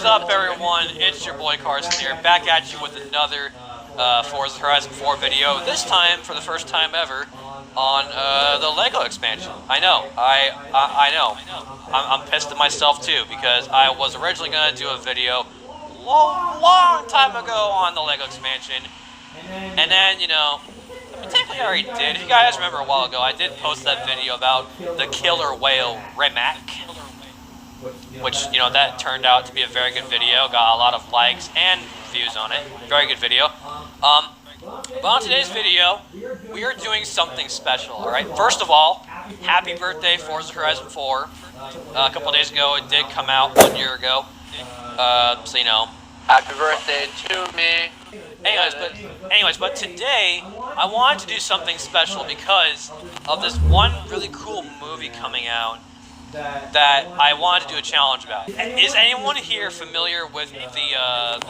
up, everyone? It's your boy Carson here, back at you with another Forza Horizon 4 video. This time, for the first time ever, on the Lego expansion. I know, I know. I'm pissed at myself too, because I was originally gonna do a video long time ago on the Lego expansion, and then, you know, technically I already did. If you guys remember a while ago, I did post that video about the Killer Whale remake, which, you know, that turned out to be a very good video. Got a lot of likes and views on it. Very good video. But on today's video, we are doing something special, alright? First of all, happy birthday, Forza Horizon 4. A couple days ago, it did come out 1 year ago. So, you know. Happy birthday to me. Anyways, but today, I wanted to do something special because of this one really cool movie coming out that I wanted to do a challenge about. Is anyone here familiar with the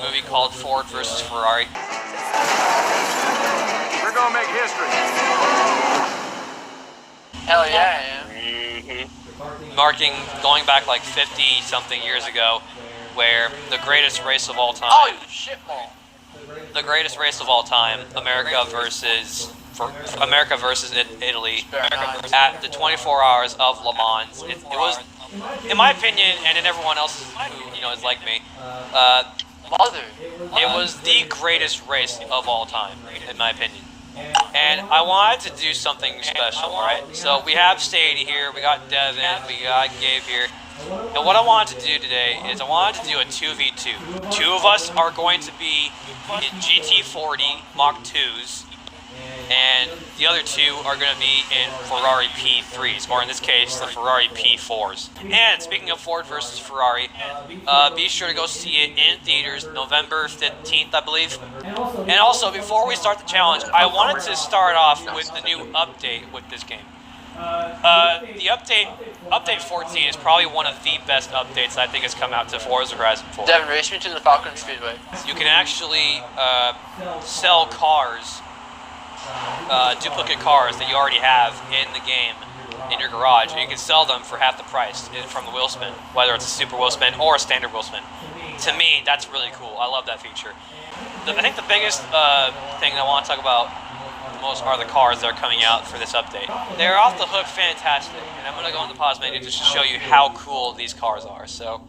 movie called Ford versus Ferrari? We're gonna make history. Hell yeah, I am. Marking, going back like 50-something years ago, where the greatest race of all time. Oh, you shitball. The greatest race of all time, America versus Italy, at the 24 hours of Le Mans. It was, in my opinion, and in everyone else who, you know, is like me, it was the greatest race of all time, in my opinion. And I wanted to do something special, right? So we have Sadie here, we got Devin, we got Gabe here. And what I wanted to do today is I wanted to do a 2v2. Two of us are going to be in GT40 Mach 2s, and the other two are going to be in Ferrari P3s, or in this case, the Ferrari P4s. And speaking of Ford versus Ferrari, be sure to go see it in theaters November 15th, I believe. And also, before we start the challenge, I wanted to start off with the new update with this game. The update 14 is probably one of the best updates I think has come out to Forza Horizon 4. Devin, race me to the Falcon Speedway. You can actually sell cars, duplicate cars that you already have in the game in your garage, and you can sell them for half the price from the wheel spin, whether it's a super wheel spin or a standard wheel spin. To me, that's really cool. I love that feature. I think the biggest thing I want to talk about most are the cars that are coming out for this update. They're off the hook fantastic, and I'm going to go on the pause menu just to show you how cool these cars are. So,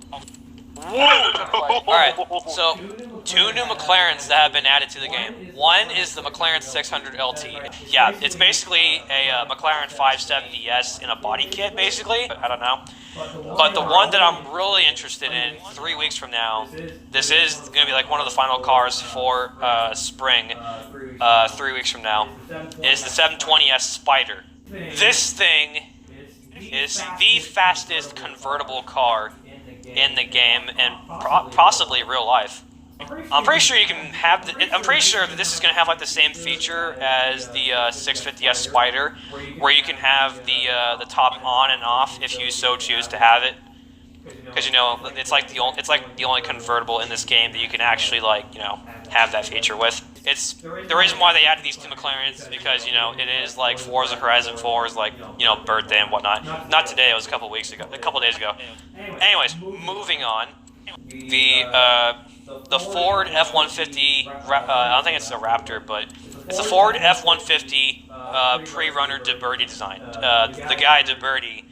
alright, so 2 new McLarens that have been added to the game. One is the McLaren 600 LT. Yeah, it's basically a McLaren 570S in a body kit, basically. I don't know. But the one that I'm really interested in 3 weeks from now, this is going to be like one of the final cars for spring 3 weeks from now, is the 720S Spider. This thing is the fastest convertible car in the game and possibly real life. I'm pretty sure you can have. I'm pretty sure that this is going to have like the same feature as the 650S Spider, where you can have the top on and off if you so choose to have it. Because, you know, it's like the only convertible in this game that you can actually, like, you know, have that feature with. It's the reason why they added these 2 McLarens is because, you know, it is like Forza Horizon 4's, like, you know, birthday and whatnot. Not today, it was a couple days ago. Anyways, moving on. The Ford F-150, I don't think it's a Raptor, but it's a Ford F-150 pre-runner DeBerti design. The guy DeBerti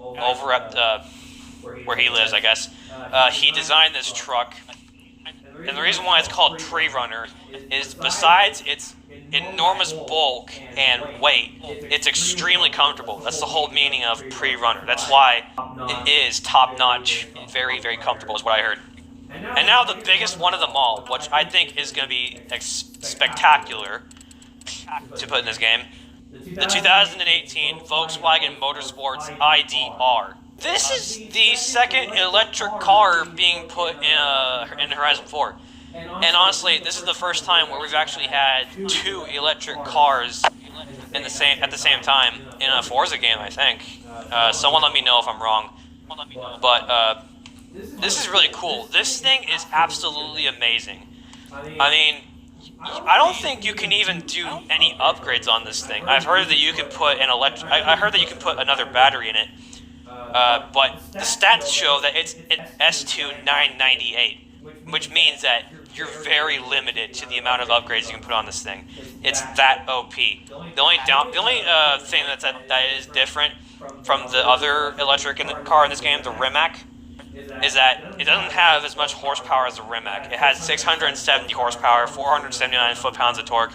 over at where he lives, I guess, he designed this truck. And the reason why it's called pre-runner is besides its enormous bulk and weight, it's extremely comfortable. That's the whole meaning of pre-runner. That's why it is top-notch, very, very comfortable is what I heard. And now the biggest one of them all, which I think is going to be spectacular to put in this game, the 2018 Volkswagen Motorsports ID.R. This is the second electric car being put in Horizon 4. And honestly, this is the first time where we've actually had 2 electric cars at the same time in a Forza game, I think. Someone let me know if I'm wrong. But this is really cool. This thing is absolutely amazing. I mean, I don't think you can even do any upgrades on this thing. I've heard that you can put an I heard that you can put another battery in it. but the stats show that it's at S2 998, which means that you're very limited to the amount of upgrades you can put on this thing. It's that OP. The only thing that is different from the other electric car in this game, the Rimac, is that it doesn't have as much horsepower as the Rimac. It has 670 horsepower, 479 foot-pounds of torque,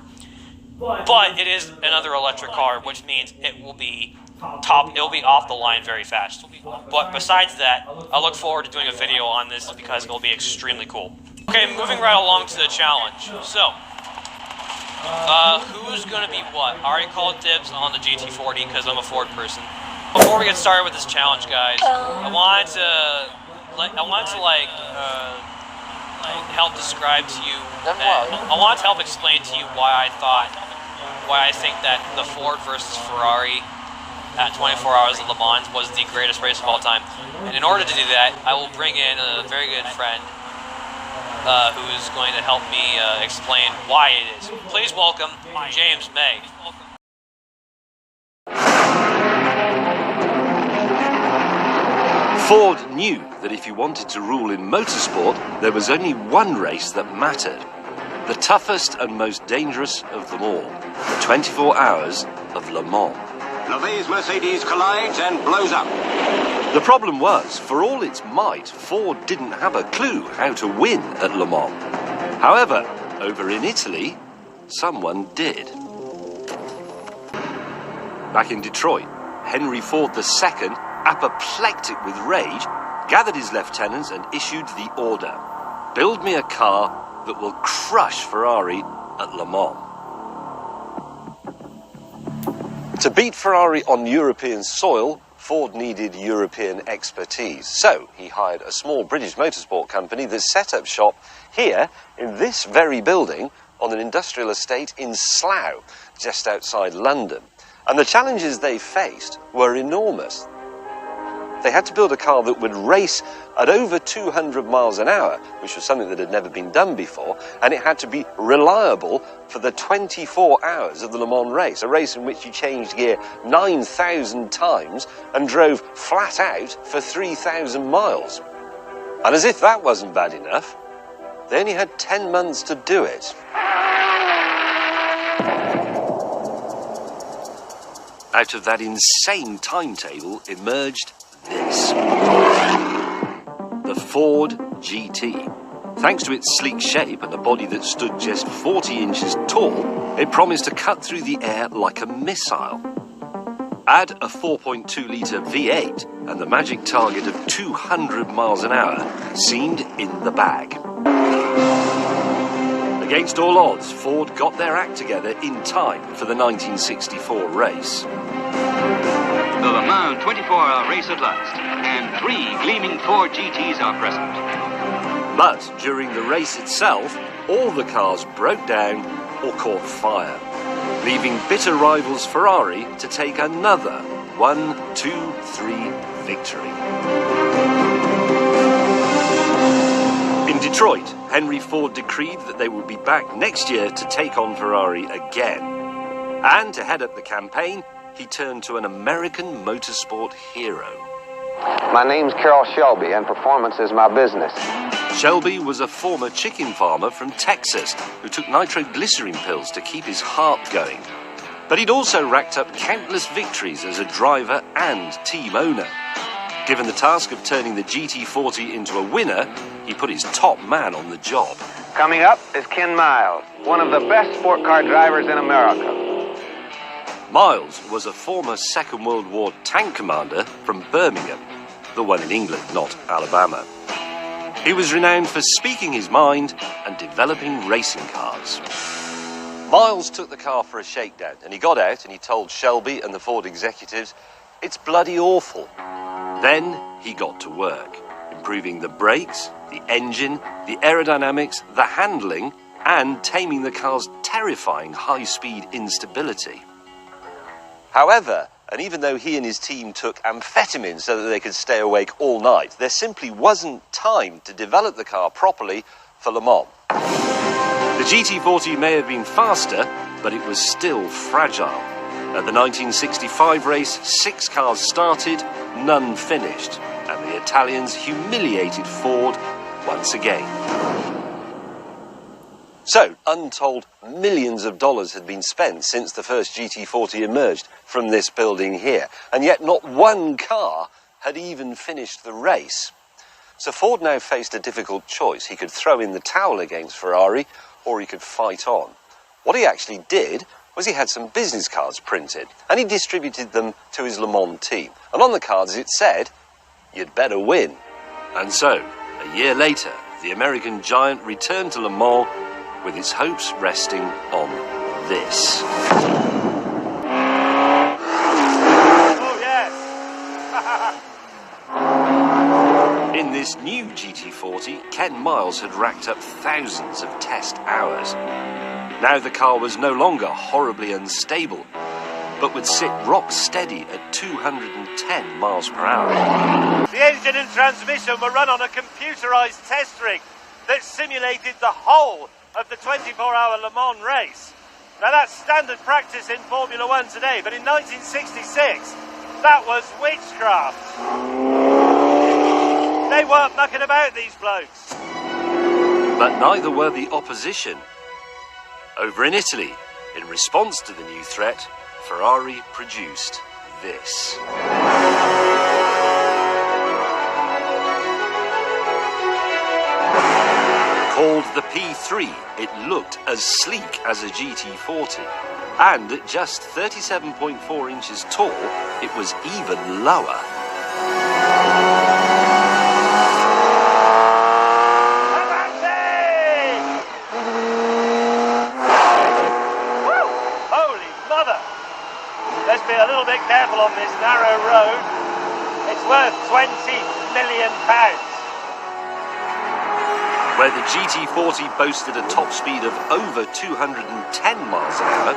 but it is another electric car, which means it will be off the line very fast. But besides that, I look forward to doing a video on this because it will be extremely cool. Okay, moving right along to the challenge. So, who's gonna be what? I already called dibs on the GT40 because I'm a Ford person. Before we get started with this challenge, guys, I wanted to help describe to you. I wanted to help explain to you why I think that the Ford versus Ferrari at 24 Hours of Le Mans was the greatest race of all time. And in order to do that, I will bring in a very good friend who is going to help me explain why it is. Please welcome James May. Ford knew that if you wanted to rule in motorsport, there was only one race that mattered. The toughest and most dangerous of them all. The 24 Hours of Le Mans. Lavey's Mercedes collides and blows up. The problem was, for all its might, Ford didn't have a clue how to win at Le Mans. However, over in Italy, someone did. Back in Detroit, Henry Ford II, apoplectic with rage, gathered his lieutenants and issued the order: build me a car that will crush Ferrari at Le Mans. To beat Ferrari on European soil, Ford needed European expertise. So he hired a small British motorsport company that set up shop here in this very building on an industrial estate in Slough, just outside London. And the challenges they faced were enormous. They had to build a car that would race at over 200 miles an hour, which was something that had never been done before, and it had to be reliable for the 24 hours of the Le Mans race, a race in which you changed gear 9,000 times and drove flat out for 3,000 miles. And as if that wasn't bad enough, they only had 10 months to do it. Out of that insane timetable emerged this. The Ford GT. Thanks to its sleek shape and a body that stood just 40 inches tall, it promised to cut through the air like a missile. Add a 4.2-litre V8 and the magic target of 200 miles an hour seemed in the bag. Against all odds, Ford got their act together in time for the 1964 race. The Le Mans 24-hour race at last, and 3 gleaming Ford GTs are present. But during the race itself, all the cars broke down or caught fire, leaving bitter rivals Ferrari to take another 1-2-3 victory. In Detroit, Henry Ford decreed that they would be back next year to take on Ferrari again. And to head up the campaign, he turned to an American motorsport hero. My name's Carroll Shelby, and performance is my business. Shelby was a former chicken farmer from Texas who took nitroglycerin pills to keep his heart going. But he'd also racked up countless victories as a driver and team owner. Given the task of turning the GT40 into a winner, he put his top man on the job. Coming up is Ken Miles, one of the best sport car drivers in America. Miles was a former Second World War tank commander from Birmingham, the one in England, not Alabama. He was renowned for speaking his mind and developing racing cars. Miles took the car for a shakedown, and he got out and he told Shelby and the Ford executives, "It's bloody awful." Then he got to work, improving the brakes, the engine, the aerodynamics, the handling, and taming the car's terrifying high-speed instability. However, and even though he and his team took amphetamines so that they could stay awake all night, there simply wasn't time to develop the car properly for Le Mans. The GT40 may have been faster, but it was still fragile. At the 1965 race, 6 cars started, none finished, and the Italians humiliated Ford once again. So, untold millions of dollars had been spent since the first GT40 emerged from this building here, and yet not one car had even finished the race. So Ford now faced a difficult choice. He could throw in the towel against Ferrari, or he could fight on. What he actually did was he had some business cards printed, and he distributed them to his Le Mans team. And on the cards it said, "You'd better win." And so, a year later, the American giant returned to Le Mans with its hopes resting on this. Oh, yes! In this new GT40, Ken Miles had racked up thousands of test hours. Now the car was no longer horribly unstable, but would sit rock steady at 210 miles per hour. The engine and transmission were run on a computerized test rig that simulated the whole of the 24-hour Le Mans race. Now that's standard practice in Formula One today, but in 1966, that was witchcraft. They weren't mucking about, these blokes. But neither were the opposition. Over in Italy, in response to the new threat, Ferrari produced this. Called the P3, it looked as sleek as a GT40. And at just 37.4 inches tall, it was even lower. Let's be a little bit careful on this narrow road. It's worth £20 million. Where the GT40 boasted a top speed of over 210 miles an hour,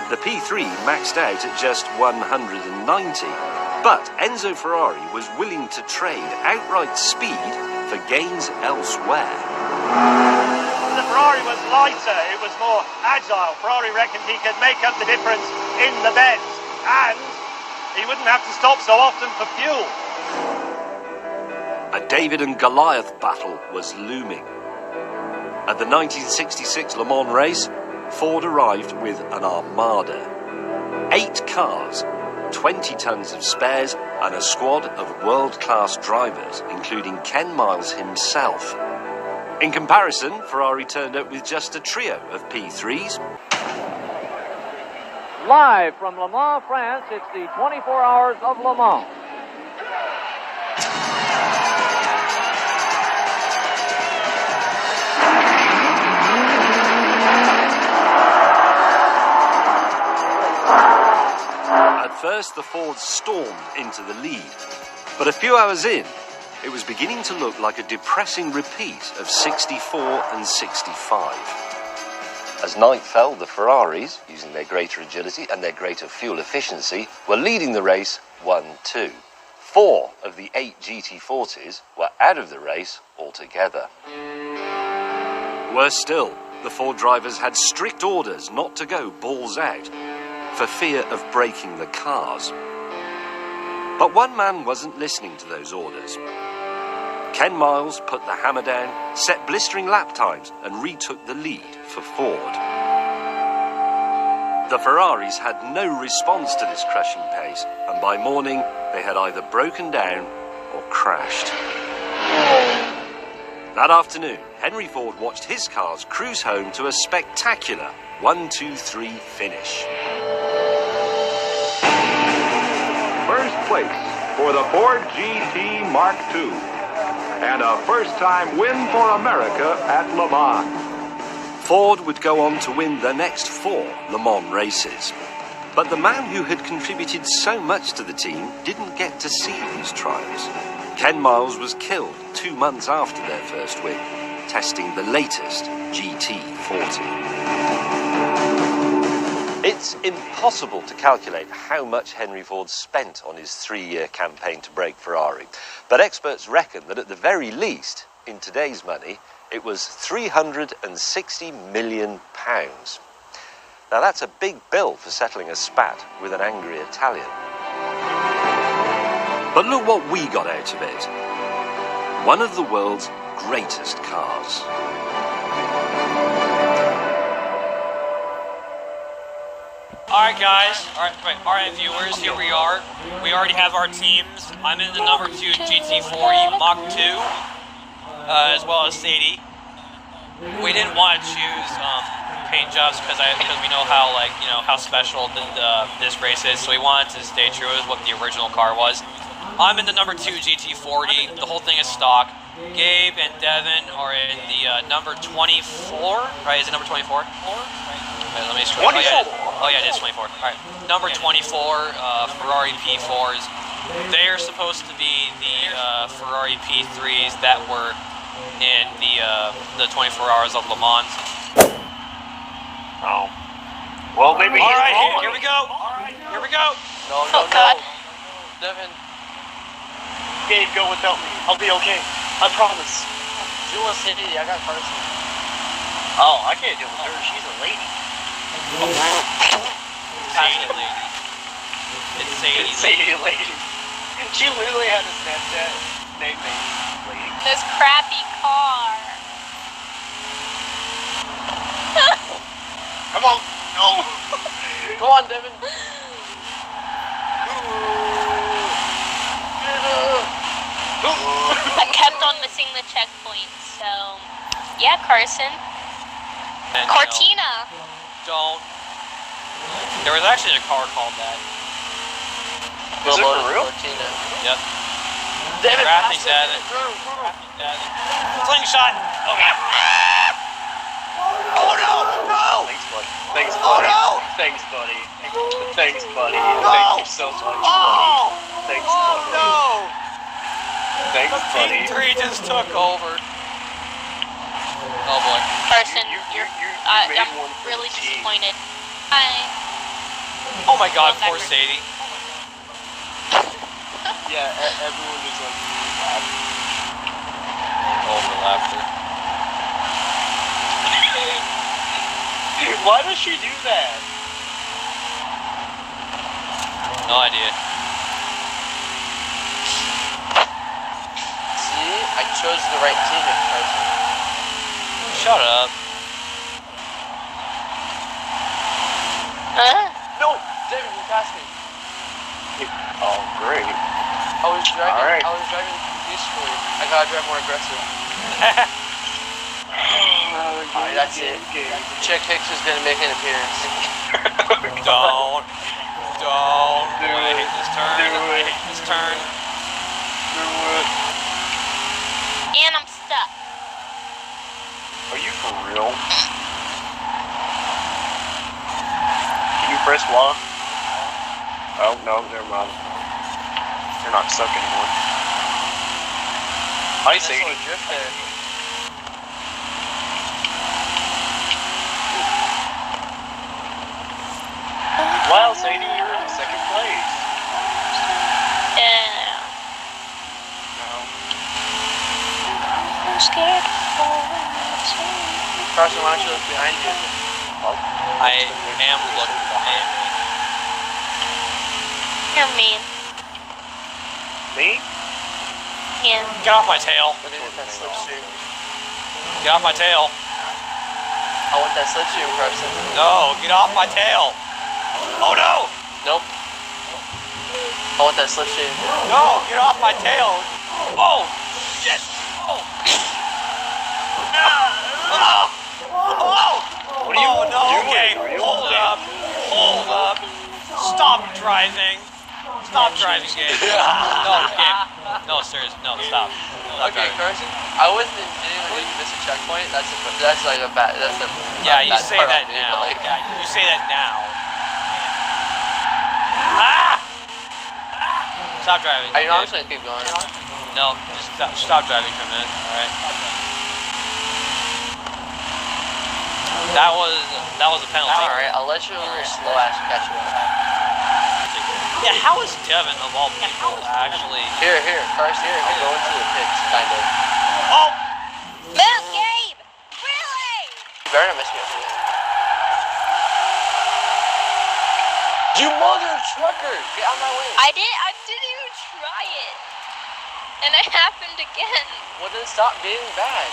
the P3 maxed out at just 190. But Enzo Ferrari was willing to trade outright speed for gains elsewhere. The Ferrari was lighter, it was more agile. Ferrari reckoned he could make up the difference in the bends. And he wouldn't have to stop so often for fuel. A David and Goliath battle was looming. At the 1966 Le Mans race, Ford arrived with an armada. 8 cars, 20 tons of spares, and a squad of world-class drivers, including Ken Miles himself. In comparison, Ferrari turned up with just a trio of P3s. Live from Le Mans, France, it's the 24 Hours of Le Mans. At first, the Fords stormed into the lead, but a few hours in, it was beginning to look like a depressing repeat of 64 and 65. As night fell, the Ferraris, using their greater agility and their greater fuel efficiency, were leading the race 1-2. 4 of the 8 GT40s were out of the race altogether. Worse still, the Ford drivers had strict orders not to go balls out, for fear of breaking the cars. But one man wasn't listening to those orders. Ken Miles put the hammer down, set blistering lap times, and retook the lead for Ford. The Ferraris had no response to this crushing pace, and by morning they had either broken down or crashed. That afternoon, Henry Ford watched his cars cruise home to a spectacular 1-2-3 finish. First place for the Ford GT Mark II. And a first-time win for America at Le Mans. Ford would go on to win the next 4 Le Mans races. But the man who had contributed so much to the team didn't get to see these triumphs. Ken Miles was killed 2 months after their first win, testing the latest GT40. It's impossible to calculate how much Henry Ford spent on his 3-year campaign to break Ferrari, but experts reckon that at the very least, in today's money, it was £360 million. Now that's a big bill for settling a spat with an angry Italian. But look what we got out of it. One of the world's greatest cars. Alright guys, alright viewers, here we are. We already have our teams. I'm in the number 2 GT40 Mach 2, as well as Sadie. We didn't want to choose paint jobs because we know how how special this race is, so we wanted to stay true to what the original car was. I'm in the number 2 GT40, the whole thing is stock. Gabe and Devin are in the number 24, right? Is it number 24? Right, let me scroll. Oh yeah, it is 24. Alright. Number 24, Ferrari P4s. They are supposed to be the Ferrari P3s that were in the 24 Hours of Le Mans. Oh. Well, maybe he's Alright, here we go. Here we go. No. God. Devin. Gabe, go without me. I'll be okay. I promise. You want Sadie? I got Carson. Oh, I can't deal with her. She's a lady. Sadie lady. It's Sadie Sadie lady. She literally had a Snapchat name lady. This crappy car. Come on. No. Come on, Devin. I kept on missing the checkpoint, so yeah, Carson. And, Cortina. Don't. There was actually a car called that. Is it for real? Cortina. Yep. Devin, Rathy's at it. Slingshot. Okay. Oh no! No! Thanks, buddy. Thanks, buddy. Oh no! Thanks, buddy. Thanks, buddy. No! Thank you so much, buddy. Thanks, buddy. No! Thanks, buddy. P3 just took over. Oh boy. Carson, You I'm made one for really the team. disappointed. Hi. Oh my god, poor Sadie. Yeah, everyone is like Over laughter. why does she do that? No idea. See, I chose the right team at Carson. Shut up. No, Devin, you passed me. Oh, great. I was driving peacefully. I gotta drive more aggressive. Alright, that's it. Chick Hicks is gonna make an appearance. Don't. I hate this turn. I hate this turn. And I'm stuck. Are you for real? Can you press Y? Oh, no, never mind. You're not stuck anymore. Hi, Nice Sadie. little drift there. Wow, Sadie, you're in second place. Yeah. No. I'm scared. Carson, why don't you look behind you? I am looking behind me. You're mean. Me? Yeah. Get off my tail. Let me hit that slipstream. Get off my tail. I want that slipstream, Carson. No, get off my tail. Oh no! Nope. I want that slipstream. No, get off my tail. Oh, shit. Oh. What are you Oh no, doing? okay. Hold up. Hold up. Stop driving. Stop driving, Gabe. No, Gabe. No, seriously. No, stop. Stop Okay, driving. Carson, I wasn't intending when you miss a checkpoint. That's like a bad. That's a Yeah, you bad say part that on me, now. but, like, Yeah, you say that now. Ah! Stop driving. Are you not Gabe. just gonna keep going? No, just stop driving for a minute. All right. That was a penalty. All right, I'll let you little slow ass catch you up. Yeah, how is Devin of all people actually? Here, Carson, here. I'll go into the pits, kind of. Oh! Move, Gabe! Really? You better not miss me up here. You mother trucker! Get out of my way! I didn't even try it. And I happened again. Well, then stop being bad.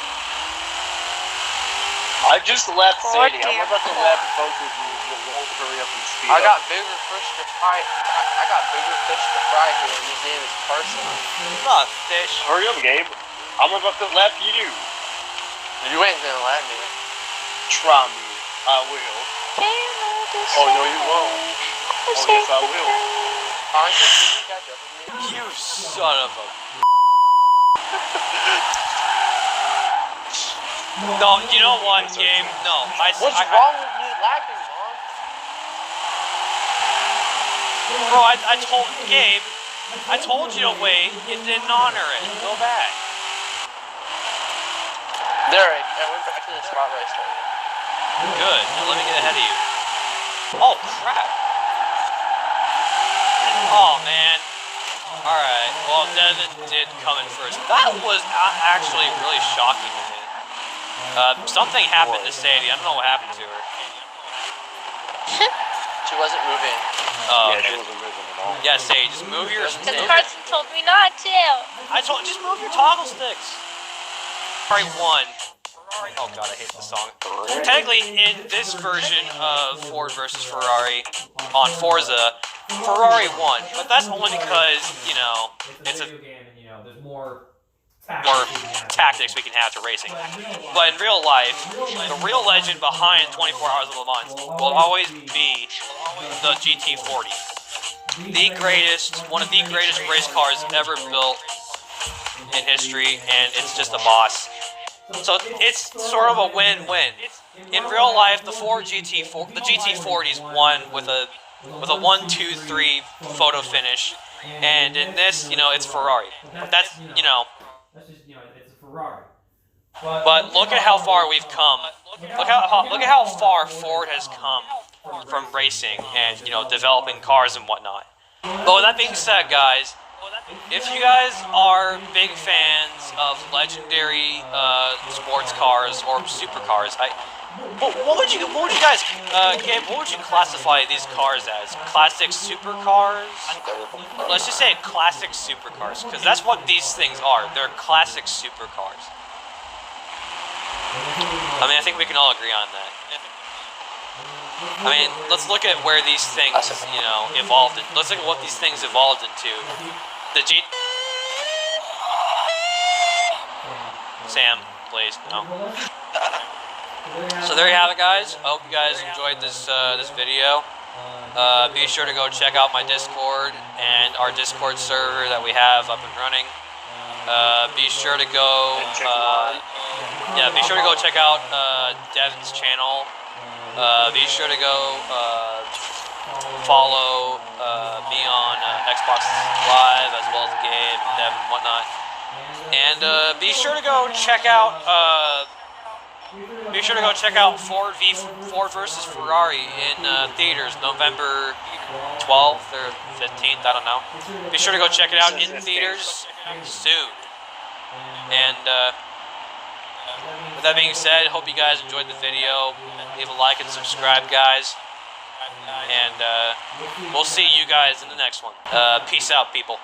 I just left Poor Sadie. I'm dear about to Paul. left both of you. You'll all hurry up and speed I up. got bigger fish to fry. I got bigger fish to fry here, and his name is Carson. Not fish. Hurry up, Gabe. I'm about to left you. You ain't gonna let me. Try me. I will. Oh, no, you won't. Oh, yes, I will. Honestly, can you catch up with me? You son of a... No, you know what, Gabe? No, What's wrong with me lagging, Mom? Bro, I told Gabe, I told you to wait. You didn't honor it. Go back. There, I went back to the spot where I started. Good. Now let me get ahead of you. Oh crap. Oh man. All right. Well, Devin did come in first. That was actually really shocking to me. Something happened to Sadie. I don't know what happened to her. She wasn't moving. Oh, Yeah, she okay. wasn't moving at all. Yeah, Sadie, just move your. Because Carson told me not to. I told just move your toggle sticks. Ferrari won. Oh god, I hate this song. Technically, in this version of Ford versus Ferrari on Forza, Ferrari won, but that's only because you know it's a more tactics we can have to racing. But in real life, the real legend behind 24 Hours of Le Mans will always be the GT40. The greatest, one of the greatest race cars ever built in history, and it's just a boss. So it's sort of a win-win. In real life, the GT40s won with a 1-2-3 photo finish, and in this, you know, it's Ferrari. But that's, you know. It's a Ferrari. But look at how far we've come. Look at how far Ford has come from racing and, you know, developing cars and whatnot. But with that being said, guys, if you guys are big fans of legendary sports cars or supercars, what would you guys, Gabe, what would you classify these cars as? Classic supercars? Let's just say classic supercars, because that's what these things are. They're classic supercars. I mean, I think we can all agree on that. I mean, let's look at where these things, you know, evolved. Let's look at what these things evolved into. The Sam, please, no. So there you have it, guys. I hope you guys enjoyed this this video. Be sure to go check out my Discord and our Discord server that we have up and running. Be sure to go, be sure to go check out Devin's channel. Be sure to go follow me on Xbox Live, as well as Gabe, Devin, and whatnot. And be sure to go check out Ford versus Ferrari in theaters November 12th or 15th, I don't know. Be sure to go check it out in theaters soon. And with that being said, hope you guys enjoyed the video. Leave a like and subscribe, guys. And we'll see you guys in the next one. Peace out, people.